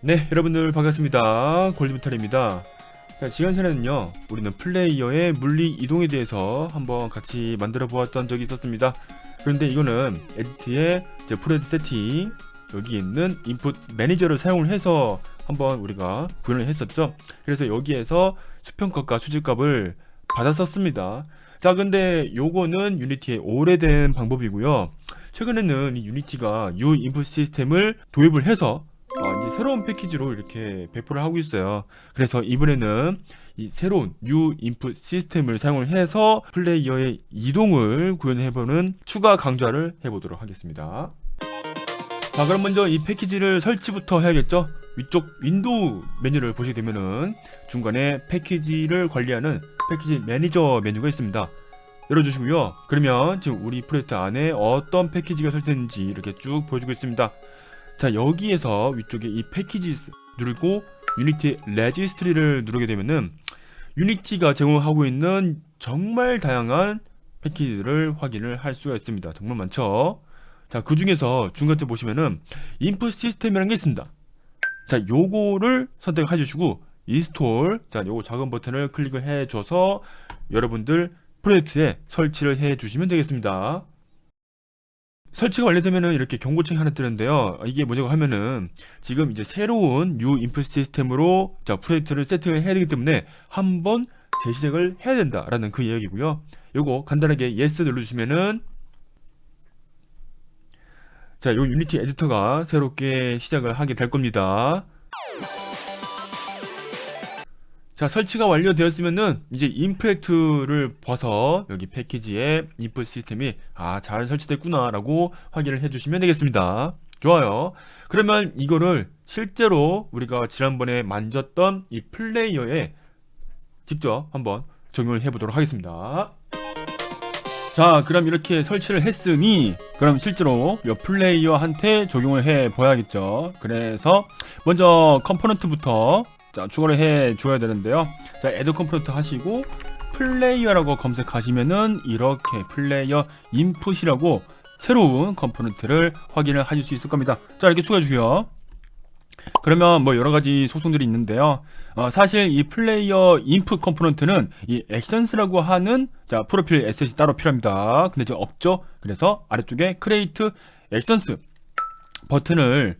네, 여러분들 반갑습니다. 골드비탈입니다. 자, 지난 시간에는요, 우리는 플레이어의 물리 이동에 대해서 한번 같이 만들어 보았던 적이 있었습니다. 그런데 이거는 에디트의 프레드 세팅, 여기 있는 인풋 매니저를 사용을 해서 한번 우리가 구현을 했었죠. 그래서 여기에서 수평값과 수직값을 받았었습니다. 자, 근데 요거는 유니티의 오래된 방법이고요. 최근에는 이 유니티가 U 인풋 시스템을 도입을 해서 이제 새로운 패키지로 이렇게 배포를 하고 있어요. 그래서 이번에는 이 새로운 U 인풋 시스템을 사용을 해서 플레이어의 이동을 구현해보는 추가 강좌를 해보도록 하겠습니다. 자, 그럼 먼저 이 패키지를 설치부터 해야겠죠. 위쪽 윈도우 메뉴를 보시게 되면은 중간에 패키지를 관리하는 패키지 매니저 메뉴가 있습니다. 열어주시고요. 그러면 지금 우리 프로젝트 안에 어떤 패키지가 설치됐는지 이렇게 쭉 보여주고 있습니다. 자, 여기에서 위쪽에 이 패키지 누르고 유니티 레지스트리를 누르게 되면은 유니티가 제공하고 있는 정말 다양한 패키지를 확인을 할 수가 있습니다. 정말 많죠. 자, 그 중에서 중간쯤 보시면은 인풋 시스템이라는 게 있습니다. 자, 요거를 선택해 주시고 인스톨, 자, 요거 작은 버튼을 클릭을 해 줘서 여러분들 프로젝트에 설치를 해 주시면 되겠습니다. 설치가 완료되면은 이렇게 경고창이 하나 뜨는데요. 이게 뭐냐고 하면은 지금 이제 새로운 U 인풋 시스템으로 자, 프로젝트를 세팅을 해야 되기 때문에 한번 재시작을 해야 된다라는 그 이야기고요. 요거 간단하게 Yes 눌러주시면은 자, 요 유니티 에디터가 새롭게 시작을 하게 될 겁니다. 자, 설치가 완료되었으면은 이제 임팩트를 봐서 여기 패키지에 인풋 시스템이 잘 설치됐구나 라고 확인을 해주시면 되겠습니다. 좋아요. 그러면 이거를 실제로 우리가 지난번에 만졌던 이 플레이어에 직접 한번 적용을 해보도록 하겠습니다. 자, 그럼 이렇게 설치를 했으니 그럼 실제로 이 플레이어한테 적용을 해 보야겠죠. 그래서 먼저 컴포넌트부터 자, 추가를 해 줘야 되는데요. 자, 애드 컴포넌트 하시고 플레이어라고 검색하시면은 이렇게 플레이어 인풋이라고 새로운 컴포넌트를 확인을 하실 수 있을 겁니다. 자, 이렇게 추가해 주고요. 그러면 뭐 여러 가지 속성들이 있는데요. 사실 이 플레이어 인풋 컴포넌트는 이 액션스라고 하는 자, 프로필 에셋이 따로 필요합니다. 근데 지금 없죠. 그래서 아래쪽에 크리에이트 액션스 버튼을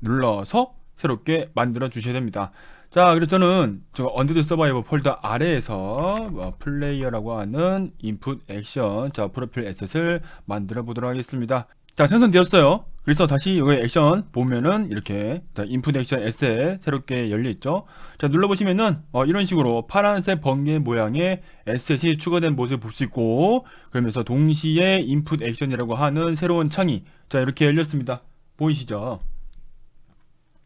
눌러서 새롭게 만들어 주셔야 됩니다. 자, 그래서 저는 저 언데드 서바이버 폴더 아래에서 플레이어라고 하는 인풋 액션 자, 프로필 에셋을 만들어 보도록 하겠습니다. 자, 생성되었어요. 그래서 다시 여기 액션 보면은 이렇게 자, 인풋 액션 에셋 새롭게 열려 있죠. 자, 눌러보시면은 이런 식으로 파란색 번개 모양의 에셋이 추가된 모습을 볼 수 있고, 그러면서 동시에 인풋 액션이라고 하는 새로운 창이 자, 이렇게 열렸습니다. 보이시죠?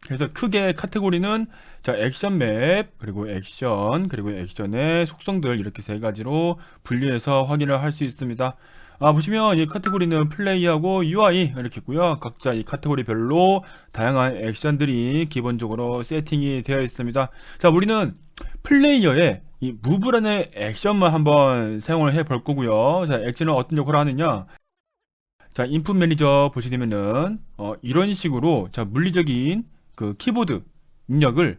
그래서 크게 카테고리는 자, 액션 맵, 그리고 액션의 속성들 이렇게 세 가지로 분리해서 확인을 할 수 있습니다. 보시면 이 카테고리는 플레이하고 UI 이렇게 있고요. 각자 이 카테고리별로 다양한 액션들이 기본적으로 세팅이 되어 있습니다. 자, 우리는 플레이어의 이 무브라는 액션만 한번 사용을 해 볼 거고요. 자, 액션은 어떤 역할을 하느냐? 자, 인풋 매니저 보시게 되면은 이런 식으로 자, 물리적인 그 키보드 입력을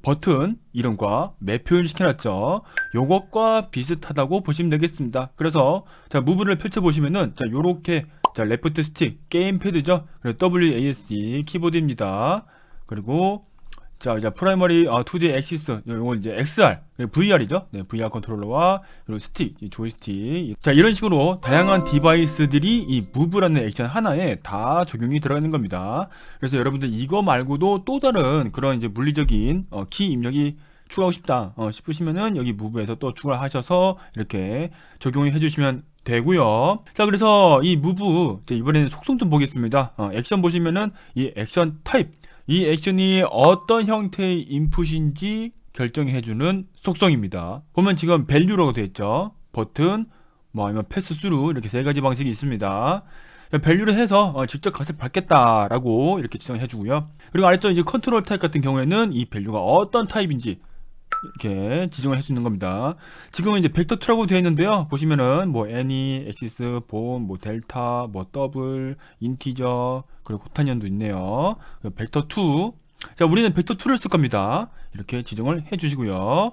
버튼 이름과 매표를 시켜놨죠. 요것과 비슷하다고 보시면 되겠습니다. 그래서 자, 무브를 펼쳐 보시면은 자, 요렇게 자, 레프트 스틱 게임패드죠. 그리고 WASD 키보드입니다. 그리고 자, 이제 프라이머리 2D 액시스 요건 이제 XR 그리고 VR이죠. 네, VR 컨트롤러와 그리고 스틱, 조이스틱. 자, 이런 식으로 다양한 디바이스들이 이 무브라는 액션 하나에 다 적용이 들어가는 겁니다. 그래서 여러분들 이거 말고도 또 다른 그런 이제 물리적인 키 입력이 추가하고 싶다 싶으시면은 여기 무브에서 또 추가를 하셔서 이렇게 적용을 해주시면 되고요. 자, 그래서 이 무브 이번에는 속성 좀 보겠습니다. 액션 보시면은 이 액션 타입 이 액션이 어떤 형태의 인풋인지 결정해주는 속성입니다. 보면 지금 value라고 되어 있죠. 버튼, 아니면 패스 스루 이렇게 세 가지 방식이 있습니다. value를 해서 직접 값을 받겠다라고 이렇게 지정해주고요. 그리고 아래쪽 이제 컨트롤 타입 같은 경우에는 이 value가 어떤 타입인지 이렇게 지정을 할 수 있는 겁니다. 지금은 이제 벡터2라고 되어 있는데요. 보시면은 뭐 any, axis, 본, 뭐 델타, 뭐 더블, 인티저, 그리고 코타니언도 있네요. 벡터2 자, 우리는 벡터2를 쓸 겁니다. 이렇게 지정을 해주시고요.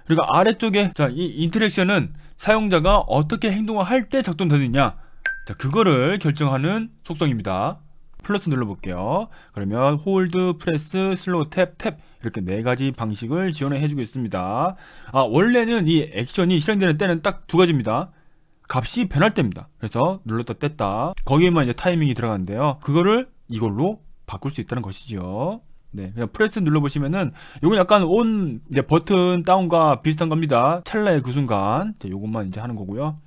그리고 아래쪽에 자, 이 인터랙션은 사용자가 어떻게 행동을 할 때 작동되느냐, 자, 그거를 결정하는 속성입니다. 플러스 눌러볼게요. 그러면 홀드, 프레스, 슬로우 탭, 탭 이렇게 4가지 방식을 지원을 해주고 있습니다. 원래는 이 액션이 실행되는 때는 딱 2가지입니다. 값이 변할 때입니다. 그래서 눌렀다 뗐다 거기에만 이제 타이밍이 들어가는데요. 그거를 이걸로 바꿀 수 있다는 것이죠. 네, 그냥 프레스 눌러보시면은 요건 약간 온 이제 버튼 다운과 비슷한 겁니다. 찰나의 그 순간 요것만 이제 하는 거고요.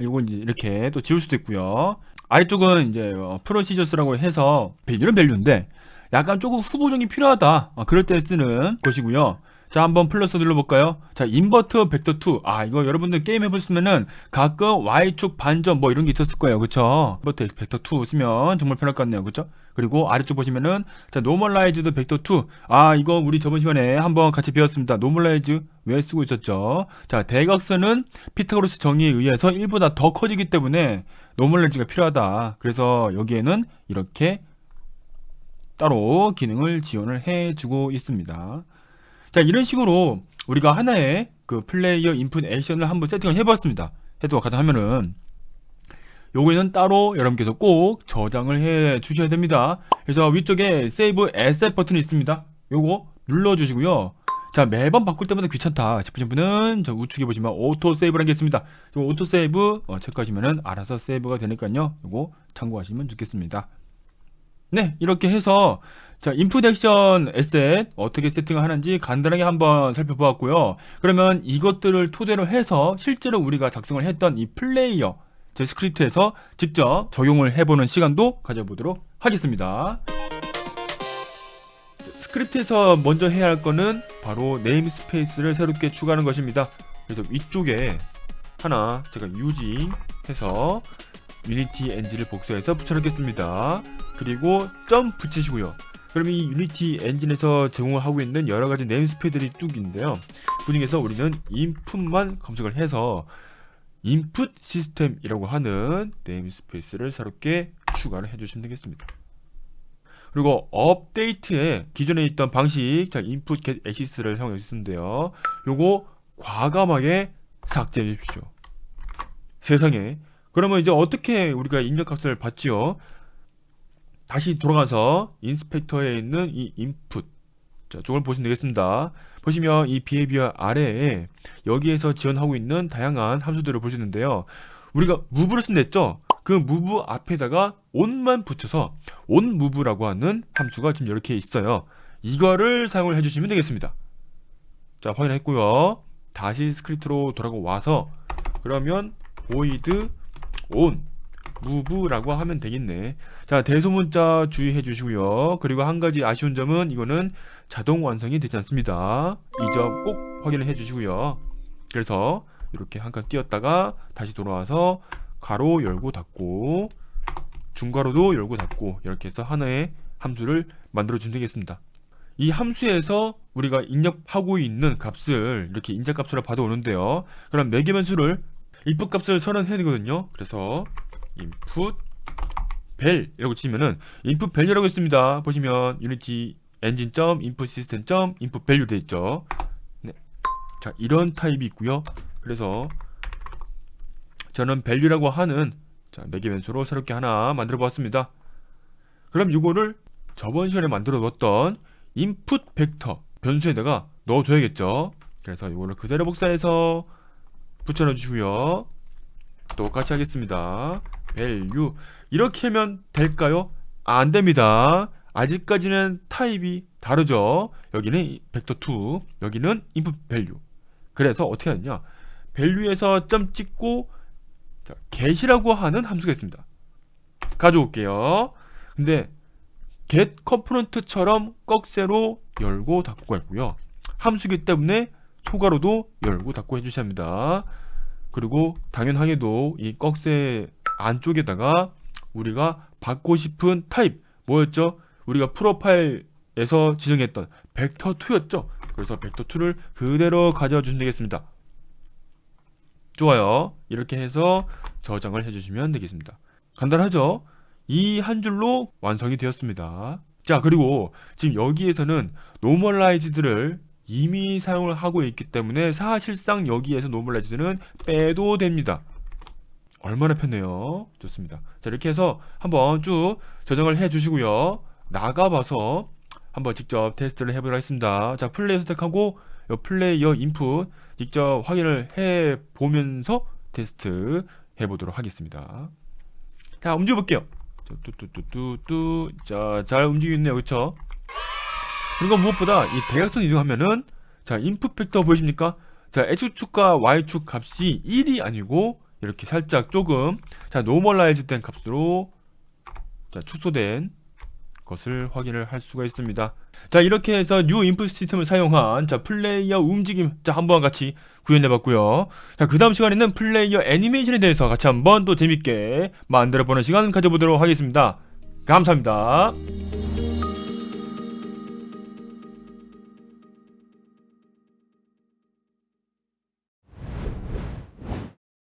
요건 이제 이렇게 또 지울 수도 있고요. 아래쪽은 이제 프로시저스라고 해서 이런 밸류인데 약간 조금 후보정이 필요하다, 그럴 때 쓰는 것이고요. 자, 한번 플러스 눌러볼까요? 자, 인버터 벡터2. 이거 여러분들 게임 해보시면은 가끔 Y축 반전 뭐 이런 게 있었을 거예요. 그쵸? 인버터 벡터2 쓰면 정말 편할 것 같네요. 그쵸? 그리고 아래쪽 보시면은, 자, 노멀라이즈드 벡터2. 이거 우리 저번 시간에 한번 같이 배웠습니다. 노멀라이즈 왜 쓰고 있었죠? 자, 대각선은 피타고라스 정의에 의해서 1보다 더 커지기 때문에 노멀라이즈가 필요하다. 그래서 여기에는 이렇게 따로 기능을 지원을 해주고 있습니다. 자, 이런 식으로 우리가 하나의 그 플레이어 인풋 액션을 한번 세팅을 해봤습니다. 해도 가자 하면은 요거는 따로 여러분께서 꼭 저장을 해 주셔야 됩니다. 그래서 위쪽에 Save Asset 버튼이 있습니다. 요거 눌러주시고요. 자, 매번 바꿀 때마다 귀찮다 싶으신 분은 저 우측에 보시면 오토 세이브라는 게 있습니다. 오토 세이브 체크하시면은 알아서 세이브가 되니까요. 요거 참고하시면 좋겠습니다. 네, 이렇게 해서 자, 인풋 액션 에셋 어떻게 세팅을 하는지 간단하게 한번 살펴보았고요. 그러면 이것들을 토대로 해서 실제로 우리가 작성을 했던 이 플레이어 제 스크립트에서 직접 적용을 해보는 시간도 가져보도록 하겠습니다. 스크립트에서 먼저 해야 할 거는 바로 네임스페이스를 새롭게 추가하는 것입니다. 그래서 위쪽에 하나 제가 유징해서 유니티 엔진을 복사해서 붙여넣겠습니다. 그리고 점 붙이시고요. 그러면 이 유니티 엔진에서 제공을 하고 있는 여러가지 네임스페이스들이 쭉 있는데요. 그 중에서 우리는 인풋만 검색을 해서 인풋 시스템이라고 하는 네임스페이스를 새롭게 추가를 해주시면 되겠습니다. 그리고 업데이트에 기존에 있던 방식, 자, input get access를 사용해 주시는데요. 요거 과감하게 삭제해 주십시오. 세상에. 그러면 이제 어떻게 우리가 입력값을 받지요? 다시 돌아가서 인스펙터에 있는 이 input, 자, 저걸 보시면 되겠습니다. 보시면 이 behavior 아래에 여기에서 지원하고 있는 다양한 함수들을 볼 수 있는데요. 우리가 move를 쓴댔죠? 그 move 앞에다가 on만 붙여서 onmove라고 하는 함수가 지금 이렇게 있어요. 이거를 사용을 해주시면 되겠습니다. 자, 확인했고요. 다시 스크립트로 돌아가 와서 그러면 void on move라고 하면 되겠네. 자, 대소문자 주의해 주시고요. 그리고 한 가지 아쉬운 점은 이거는 자동 완성이 되지 않습니다. 이 점 꼭 확인을 해 주시고요. 그래서 이렇게 한 칸 띄었다가 다시 돌아와서 가로 열고 닫고 중괄호도 열고 닫고 이렇게 해서 하나의 함수를 만들어 주면 되겠습니다. 이 함수에서 우리가 입력하고 있는 값을 이렇게 인자값으로 받아오는데요. 그럼 매개변 수를 input 값을 선언해야 되거든요. 그래서 input vel 이라고 치면은 input value라고 있습니다. 보시면 unity engine input system input value 되어 있죠. 네. 자, 이런 타입이 있고요. 그래서 저는 value라고 하는 자, 매개변수로 새롭게 하나 만들어 보았습니다. 그럼 이거를 저번 시간에 만들어 놓았던 input 벡터 변수에다가 넣어 줘야겠죠. 그래서 이거를 그대로 복사해서 붙여 넣어 주시고요. 똑같이 하겠습니다. value 이렇게 하면 될까요? 안 됩니다. 아직까지는 타입이 다르죠. 여기는 벡터2, 여기는 input value. 그래서 어떻게 하느냐? value에서 점 찍고 자, get이라고 하는 함수가 있습니다. 가져올게요. 근데 get 컴포넌트처럼 꺽쇠로 열고 닫고가 있고요. 함수기 때문에 소괄호도 열고 닫고 해주셔야 합니다. 그리고 당연하게도 이 꺽쇠 안쪽에다가 우리가 받고 싶은 타입 뭐였죠? 우리가 프로파일에서 지정했던 벡터2였죠. 그래서 벡터2를 그대로 가져와 주시면 되겠습니다. 좋아요. 이렇게 해서 저장을 해주시면 되겠습니다. 간단하죠? 이 한 줄로 완성이 되었습니다. 자, 그리고 지금 여기에서는 노멀라이즈드를 이미 사용을 하고 있기 때문에 사실상 여기에서 노멀라이즈드는 빼도 됩니다. 얼마나 편해요. 좋습니다. 자, 이렇게 해서 한번 쭉 저장을 해 주시고요. 나가봐서 한번 직접 테스트를 해보도록 하겠습니다. 자, 플레이 선택하고 이 플레이어 인풋 직접 확인을 해 보면서 테스트 해보도록 하겠습니다. 자, 움직여 볼게요. 뚜뚜뚜뚜뚜. 자, 잘 움직이고 있네요. 그쵸? 그리고 무엇보다 이 대각선 이동하면은, 자, 인풋 벡터 보이십니까? 자, X축과 Y축 값이 1이 아니고 이렇게 살짝 조금, 자, 노멀라이즈 된 값으로, 자, 축소된 것을 확인을 할 수가 있습니다. 자, 이렇게 해서 뉴 인풋 시스템을 사용한, 자, 플레이어 움직임, 자, 한번 같이 구현해 봤고요. 자, 그 다음 시간에는 플레이어 애니메이션에 대해서 같이 한번 또 재밌게 만들어 보는 시간 가져보도록 하겠습니다. 감사합니다.